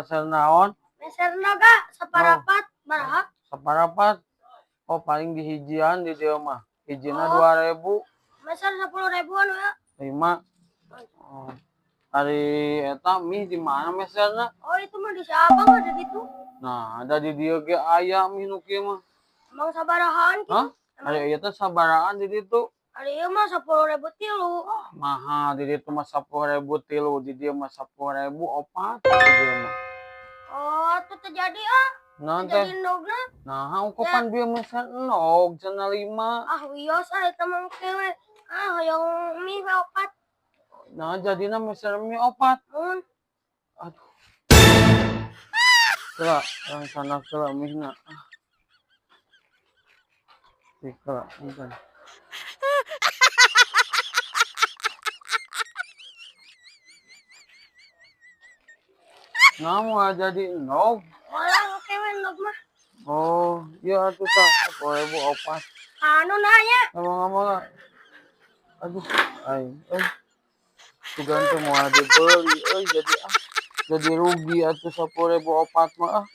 meser naon? Meser naga Oh, saparapat baraha. saparapat. Oh, paling di hijian di dieu mah. Hijina Oh. 2.000. Meser 10.000-an ya. 5. Oh. Hari eta mie di mana meserna? Oh, itu mah di Sabang ada gitu. Nah, ada di dieu ge aya mie nu kieu mah. Emang sabarahaan gitu. Hah? Hari ieu teh sabaraan di ditu? Hari ieu mah 10.000 tilu. Mahal di ditu mah 10.000 tilu, di dieu mah 10.000 4 di dieu mah. Oh, itu terjadi ah. Naon teh? Terjadi nogna. Nah, ungkupan bieu meser enog cenah 5. Ah, wios ah eta mah kewe. Ah, hoyong mie we 4. Nah, jadina meser mie 4. Mun. Aduh. Kela, yang sana kela mihna. Kela, bukan. Nah, mau jadi enog. Orang kewe nog mah. Oh, iya atuh tah 10.000 4. Anu nanya. Emang aduh, tugan teh moal dibeli, jadi rugi atuh 10.000 4 mah.